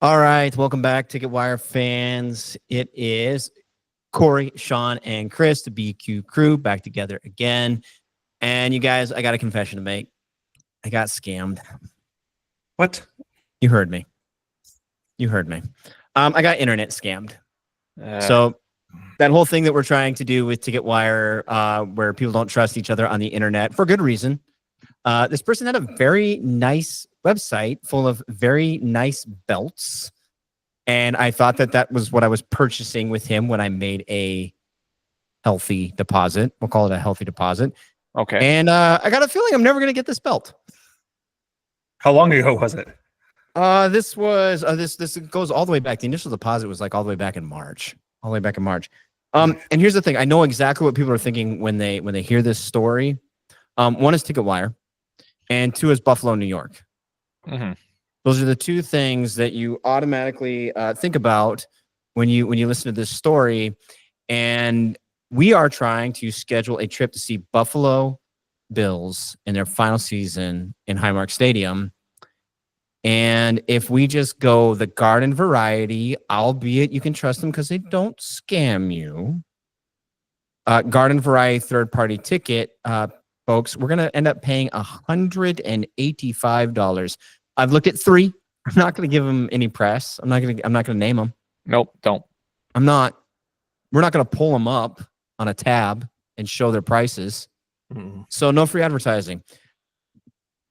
All right, welcome back, Ticket Wire fans. It is Corey, Sean, and Chris, the BQ crew, back together again. And you guys, I got a confession to make. I got scammed. What? You heard me. You heard me. I got internet scammed. So that whole thing that we're trying to do with Ticket Wire, where people don't trust each other on the internet for good reason. This person had a very nice website full of very nice belts. And I thought that that was what I was purchasing with him when I made a healthy deposit. We'll call it a healthy deposit. Okay. And I got a feeling I'm never going to get this belt. How long ago was it? This was this goes all the way back. The initial deposit was like all the way back in March. All the way back in March. And here's the thing. I know exactly what people are thinking when they hear this story. One is Ticket Wire, and two is Buffalo, New York. Mm-hmm. Those are the two things that you automatically think about when you listen to this story. And we are trying to schedule a trip to see Buffalo Bills in their final season in Highmark Stadium. And if we just go the garden variety, albeit you can trust them because they don't scam you, garden variety third-party ticket, folks, we're going to end up paying $185. I've looked at three. I'm not going to give them any press. I'm not going to name them. Nope, don't. I'm not. We're not going to pull them up on a tab and show their prices. So no free advertising.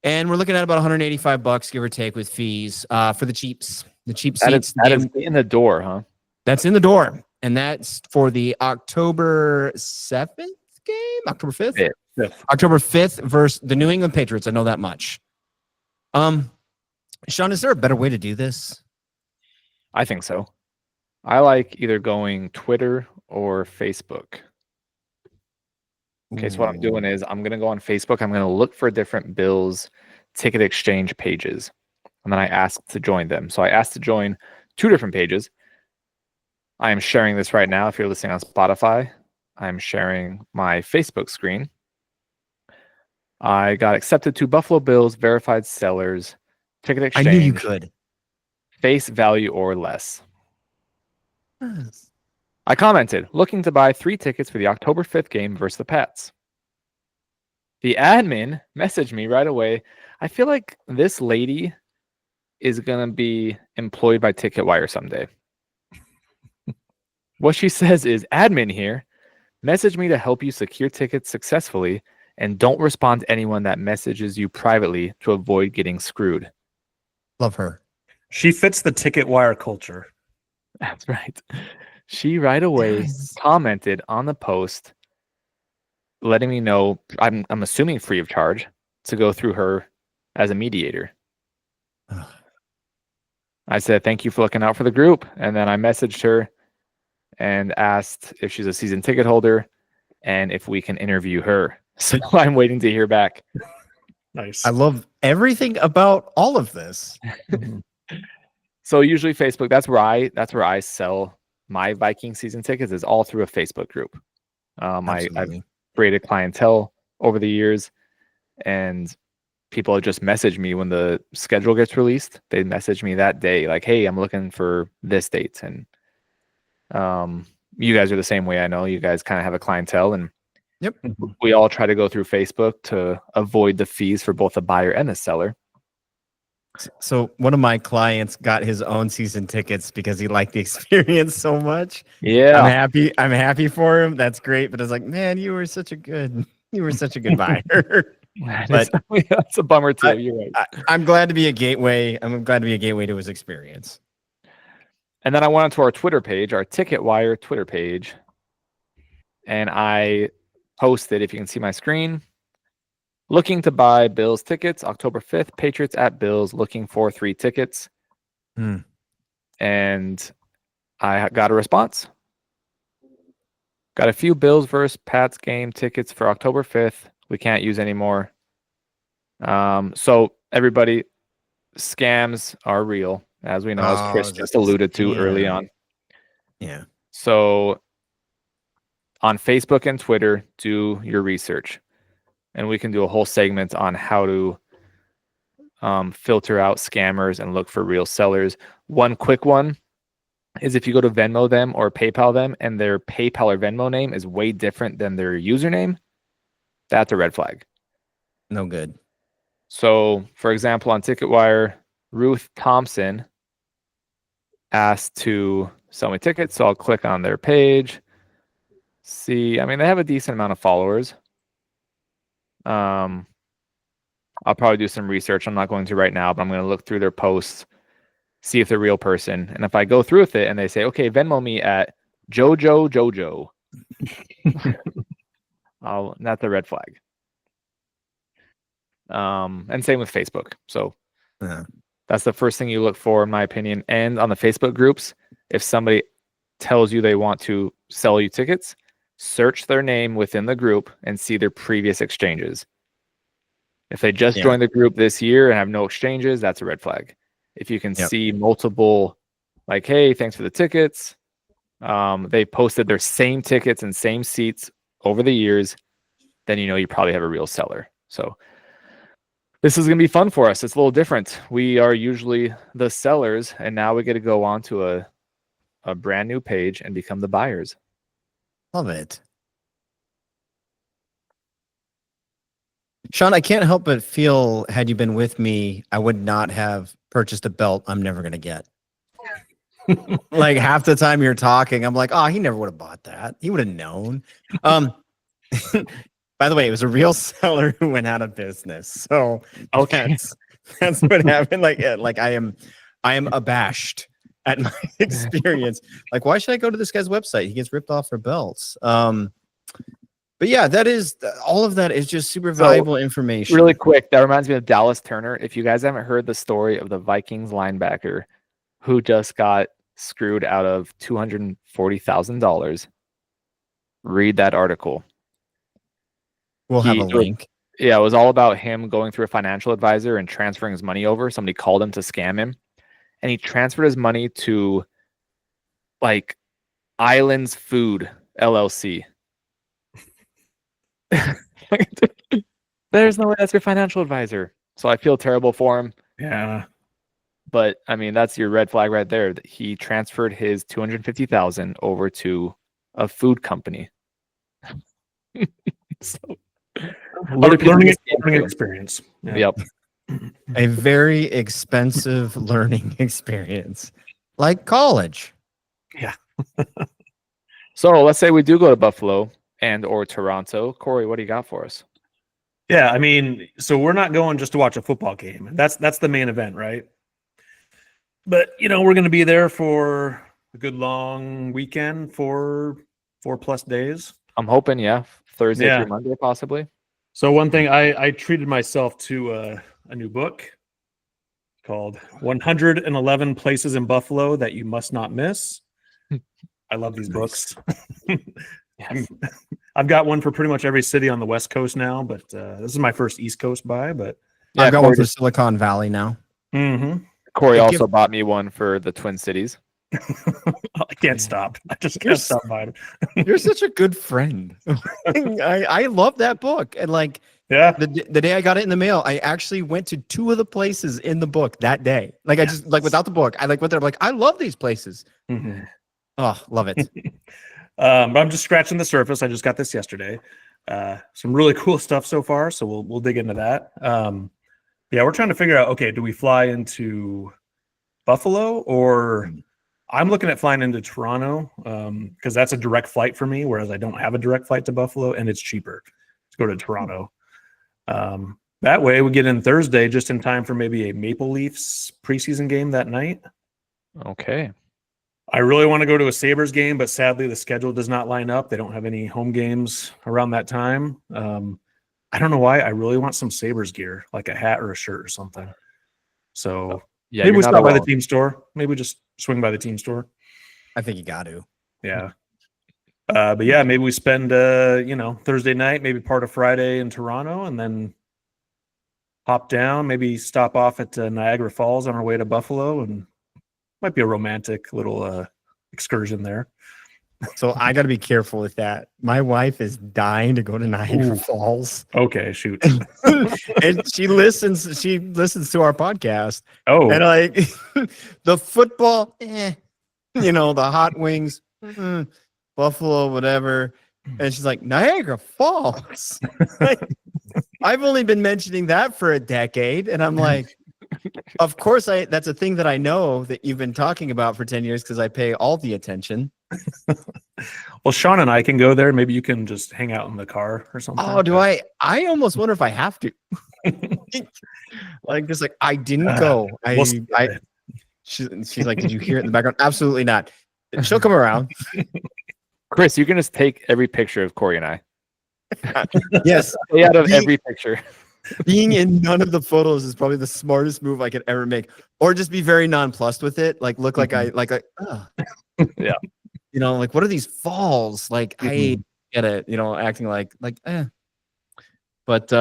And we're looking at about $185, give or take, with fees for the cheaps. The cheap seats. That is in the door, huh? That's in the door. And that's for the October 7th game? October 5th? Yeah. October 5th versus the New England Patriots. I know that much. Sean, is there a better way to do this? I think so. I like either going Twitter or Facebook. Okay, so what I'm doing is I'm going to go on Facebook. I'm going to look for different Bills ticket exchange pages. And then I ask to join them. So I asked to join two different pages. I am sharing this right now. If you're listening on Spotify, I'm sharing my Facebook screen. I got accepted to Buffalo Bills verified sellers ticket exchange. I knew you could. Face value or less. I commented, looking to buy 3 tickets for the October 5th game versus the Pats. The admin messaged me right away. I feel like this lady is going to be employed by TicketWire someday. What she says is, admin here, message me to help you secure tickets successfully and don't respond to anyone that messages you privately to avoid getting screwed. Love her. She fits the ticket wire culture. That's right. She right away commented on the post, letting me know, I'm assuming free of charge, to go through her as a mediator. I said, thank you for looking out for the group. And then I messaged her and asked if she's a season ticket holder and if we can interview her. So I'm waiting to hear back. Nice. I love everything about all of this. So usually Facebook, that's where I sell my Viking season tickets, is all through a Facebook group. I've created clientele over the years, and people just message me when the schedule gets released. They message me that day, like, hey, I'm looking for this date. And you guys are the same way. I know you guys kind of have a clientele, and yep, we all try to go through Facebook to avoid the fees for both the buyer and the seller. So one of my clients got his own season tickets because he liked the experience so much. Yeah, I'm happy for him. That's great. But I was like, man, you were such a good buyer. But that's a bummer too. You're right. I'm glad to be a gateway. I'm glad to be a gateway to his experience. And then I went onto our Twitter page, our TicketWire Twitter page, and I posted, if you can see my screen, looking to buy Bills tickets, October 5th, Patriots at Bills, looking for 3 tickets. And I got a response. Got a few Bills versus Pats game tickets for October 5th. We can't use anymore. So everybody, scams are real, as we know, as Chris just alluded to early on. Yeah. So on Facebook and Twitter, do your research. And we can do a whole segment on how to filter out scammers and look for real sellers. One quick one is if you go to Venmo them or PayPal them and their PayPal or Venmo name is way different than their username, that's a red flag. No good. So, for example, on TicketWire, Ruth Thompson asked to sell me tickets. So I'll click on their page. See, I mean, they have a decent amount of followers. I'll probably do some research. I'm not going to right now, but I'm going to look through their posts, see if they're a real person. And if I go through with it and they say, okay, Venmo me at Jojo, that's a red flag. And same with Facebook. So that's the first thing you look for, in my opinion. And on the Facebook groups, if somebody tells you they want to sell you tickets, search their name within the group and see their previous exchanges. If they just joined the group this year and have no exchanges, that's a red flag. If you can see multiple, like, hey, thanks for the tickets. They posted their same tickets and same seats over the years, then you know you probably have a real seller. So this is going to be fun for us. It's a little different. We are usually the sellers, and now we get to go on to a brand new page and become the buyers. Love it. Sean, I can't help but feel, had you been with me, I would not have purchased a belt I'm never going to get. Like half the time you're talking, I'm like, oh, he never would have bought that. He would have known. By the way, it was a real seller who went out of business. So that's what happened. Like I am abashed at my experience. Like, why should I go to this guy's website? He gets ripped off for belts. But yeah, that is all of that is just super valuable information. Really quick, that reminds me of Dallas Turner. If you guys haven't heard the story of the Vikings linebacker who just got screwed out of $240,000, read that article. We'll have a link. Yeah, it was all about him going through a financial advisor and transferring his money over. Somebody called him to scam him, and he transferred his money to like Islands Food LLC. There's no way that's your financial advisor. So I feel terrible for him. Yeah. But I mean, that's your red flag right there. That he transferred his $250,000 over to a food company. So, learning experience. Yeah. Yep. A very expensive learning experience, like college. Yeah. So let's say we do go to Buffalo and or Toronto. Corey, what do you got for us? Yeah, I mean, so we're not going just to watch a football game. That's the main event, right? But you know, we're going to be there for a good long weekend, 4+ days. I'm hoping, Thursday through Monday, possibly. So one thing, I treated myself to a new book called 111 Places in Buffalo That You Must Not Miss. I love these books. Yes. I've got one for pretty much every city on the West Coast now, but this is my first East Coast buy. But yeah, I've got one for Silicon Valley now. Mm-hmm. Corey also bought me one for the Twin Cities. I can't stop. I just can't stop buying them. You're such a good friend. I love that book. And like, the day I got it in the mail, I actually went to 2 of the places in the book that day. Like I just without the book, I went there. I'm like, I love these places. Mm-hmm. Oh, love it. But I'm just scratching the surface. I just got this yesterday. Some really cool stuff so far. So we'll dig into that. We're trying to figure out, okay, do we fly into Buffalo, or I'm looking at flying into Toronto because that's a direct flight for me, whereas I don't have a direct flight to Buffalo, and it's cheaper to go to Toronto. That way we get in Thursday just in time for maybe a Maple Leafs preseason game that night. Okay. I really want to go to a Sabres game, but sadly the schedule does not line up. They don't have any home games around that time. I don't know why. I really want some Sabres gear, like a hat or a shirt or something. So maybe we stop by the team store. Maybe we just swing by the team store. I think you got to. Yeah. But yeah, maybe we spend, Thursday night, maybe part of Friday in Toronto, and then hop down, maybe stop off at Niagara Falls on our way to Buffalo, and might be a romantic little excursion there. So I got to be careful with that. My wife is dying to go to Niagara Ooh. Falls, Okay, shoot. and she listens. She listens to our podcast, Oh, and like the football, the hot wings, Buffalo, whatever. And she's like, Niagara Falls. Like, I've only been mentioning that for a decade, and I'm like, of course, that's a thing that I know that you've been talking about for 10 years because I pay all the attention. well, Sean and I can go there. Maybe you can just hang out in the car or something. Oh, do I? I almost wonder if I have to. Like, just like I didn't go. She's like, did you hear it in the background? Absolutely not. She'll come around. Chris, you can just take every picture of Corey and I. Yes. Stay out of every picture. Being in none of the photos is probably the smartest move I could ever make, or just be very nonplussed with it. Like, look like Yeah. Like, what are these falls? Like, I get it, acting like. But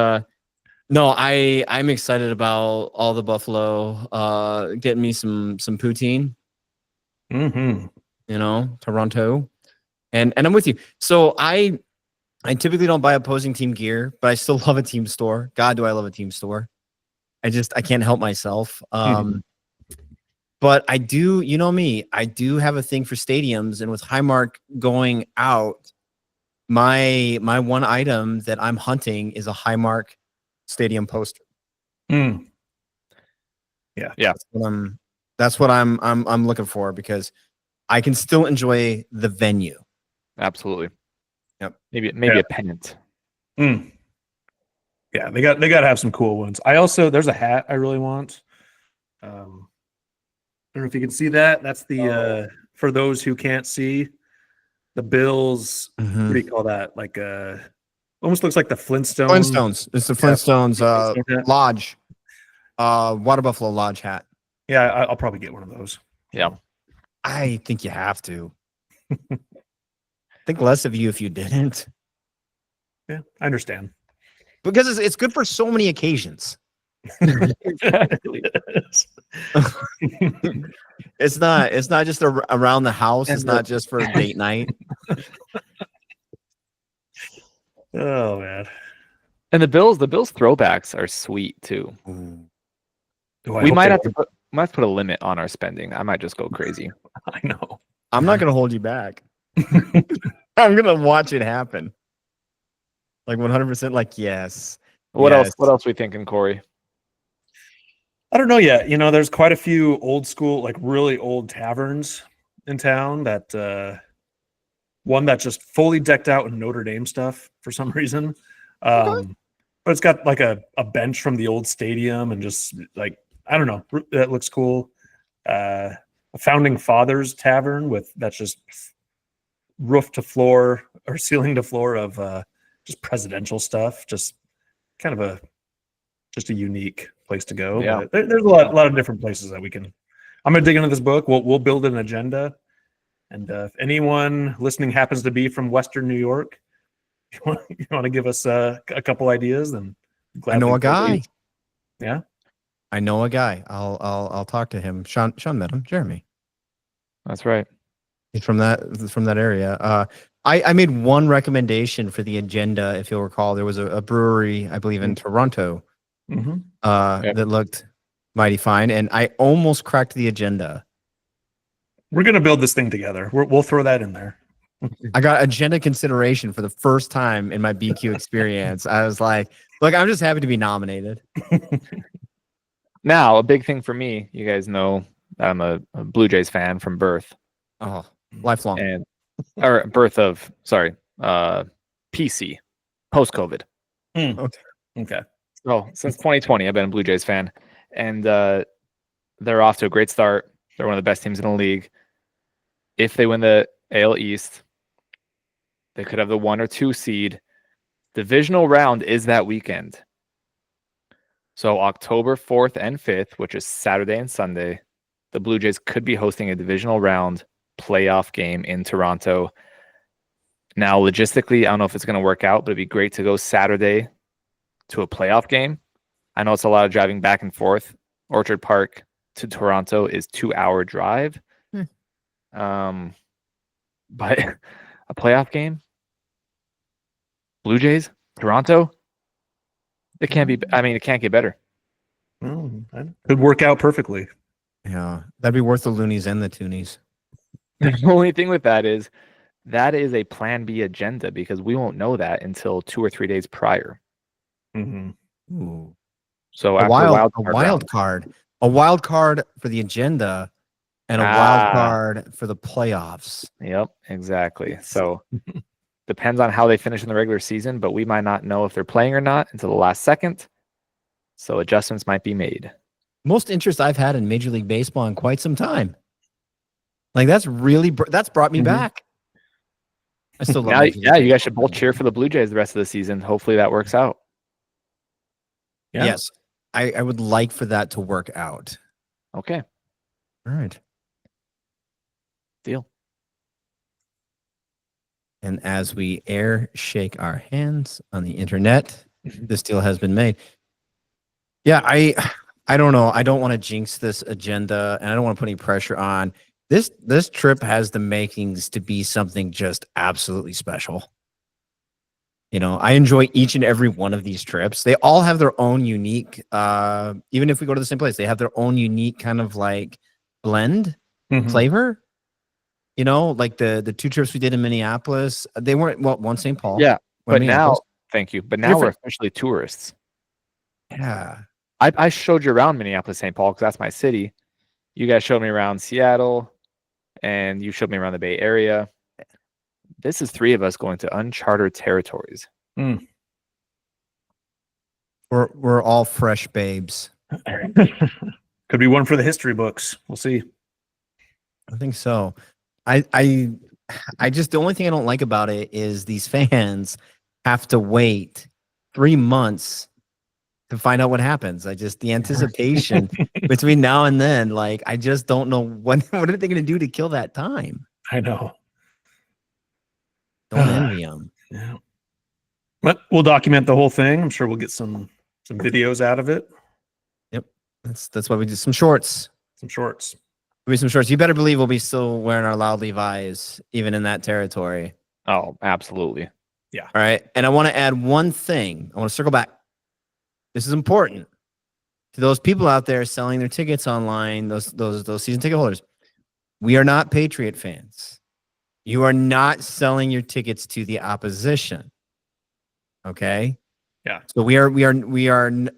no, I'm excited about all the Buffalo, getting me some poutine, Toronto. And I'm with you. So I typically don't buy opposing team gear, but I still love a team store. God, do I love a team store. I can't help myself. But I do, you know me, I do have a thing for stadiums, and with Highmark going out, my one item that I'm hunting is a Highmark stadium poster. Yeah. That's what I'm looking for, because I can still enjoy the venue. Absolutely. Yep. Maybe a pennant. Yeah, they got to have some cool ones. There's a hat I really want. I don't know if you can see that. That's the for those who can't see, the Bills. What do you call that? Like almost looks like the Flintstones. It's the Flintstones Lodge, Water Buffalo Lodge hat. Yeah, I'll probably get one of those. Yeah, I think you have to. Think less of you if you didn't. Yeah, I understand. Because it's good for so many occasions. It's not just around the house. It's not just for a date night. Oh man. And the Bills throwbacks are sweet too. We might have to put a limit on our spending. I might just go crazy. I know. I'm not gonna hold you back. I'm gonna watch it happen. Like 100%. Like, yes. What else? What else are we thinking, Corey? I don't know yet. There's quite a few old school, like really old taverns in town. That one that's just fully decked out in Notre Dame stuff for some reason. But it's got like a bench from the old stadium, and just like, I don't know, that looks cool. A Founding Fathers tavern that's just roof to floor or ceiling to floor of just presidential stuff. Just kind of a unique place to go. Yeah. There's a lot of different places that we can. I'm gonna dig into this book. We'll build an agenda, and if anyone listening happens to be from Western New York, you want to give us a couple ideas, then I know a guy. Yeah, I know a guy. I'll talk to him. Sean met him. Jeremy. That's right. He's from that area. I made one recommendation for the agenda. If you'll recall, there was a brewery, I believe, in Toronto, that looked mighty fine, and I almost cracked the agenda. We're gonna build this thing together. We'll throw that in there. I got agenda consideration for the first time in my BQ experience. I was like, look, I'm just happy to be nominated. Now, a big thing for me, you guys know I'm a Blue Jays fan from birth. Oh, lifelong. Or birth of, sorry, PC, post-COVID. Okay. So since 2020, I've been a Blue Jays fan, and they're off to a great start. They're one of the best teams in the league. If they win the AL East, they could have the 1 or 2 seed. Divisional round is that weekend. So October 4th and 5th, which is Saturday and Sunday, the Blue Jays could be hosting a divisional round playoff game in Toronto. Now, logistically, I don't know if it's going to work out, but it'd be great to go Saturday to a playoff game. I know it's a lot of driving back and forth. Orchard Park to Toronto is 2-hour drive. But a playoff game, Blue Jays, Toronto, it can't be. I mean, it can't get better. Could work out perfectly. Yeah, that'd be worth the loonies and the toonies. The only thing with that is a plan B agenda because we won't know that until 2 or 3 days prior. Ooh. So A after wild card for the agenda, and a wild card for the playoffs. Yep, exactly. So depends on how they finish in the regular season, but we might not know if they're playing or not until the last second. So adjustments might be made. Most interest I've had in Major League Baseball in quite some time. Like that's brought me back. I still love Major League you guys Baseball. should both cheer for the Blue Jays the rest of the season. Hopefully that works out. Yeah. Yes, I would like for that to work out. Okay. All right. Deal. And as we shake our hands on the internet, this deal has been made. Yeah, I don't know. I don't want to jinx this agenda, and I don't want to put any pressure on. This trip has the makings to be something just absolutely special. You know, I enjoy each and every one of these trips. They all have their own unique, even if we go to the same place, they have their own unique kind of like blend flavor. You know, like the 2 trips we did in Minneapolis, they weren't, well, one St. Paul. Yeah, one but now, thank you. But now we're officially tourists. Yeah. I showed you around Minneapolis, St. Paul, because that's my city. You guys showed me around Seattle, and you showed me around the Bay Area. This is 3 of us going to uncharted territories. We're all fresh babes. Could be one for the history books. We'll see. I think so. I just, the only thing I don't like about it is these fans have to wait 3 months to find out what happens. The anticipation between now and then, like, I just don't know what are they going to do to kill that time? I know. Don't envy them. Yeah. But we'll document the whole thing. I'm sure we'll get some videos out of it. Yep. That's why we do some shorts. Some shorts. There'll be some shorts. You better believe we'll be still wearing our loud Levi's, even in that territory. Oh, absolutely. Yeah. All right. And I want to add one thing. I want to circle back. This is important to those people out there selling their tickets online, those season ticket holders. We are not Patriot fans. You are not selling your tickets to the opposition. Okay? Yeah. So we are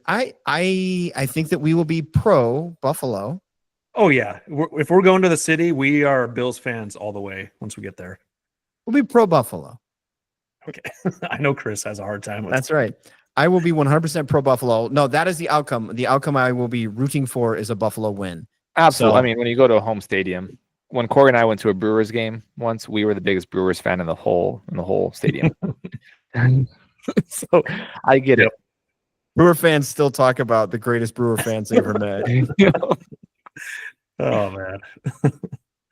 I think that we will be pro Buffalo. Oh yeah. If we're going to the city, we are Bills fans all the way once we get there. We'll be pro Buffalo. Okay. I know Chris has a hard time with That's right. I will be 100% pro Buffalo. No, that is the outcome. The outcome I will be rooting for is a Buffalo win. Absolutely. So, I mean, when you go to a home stadium, when Corey and I went to a Brewers game once, we were the biggest Brewers fan in the whole stadium. So I get it. Brewer fans still talk about the greatest Brewer fans they ever met. Oh man.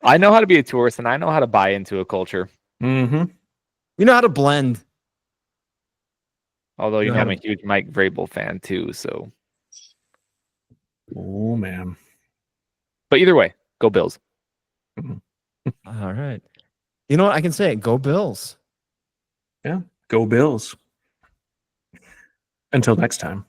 I know how to be a tourist and I know how to buy into a culture. You know how to blend. Although you know I'm a huge Mike Vrabel fan too, so. Oh man. But either way, go Bills. All right. You know what I can say? Go Bills. Yeah. Go Bills. Until next time.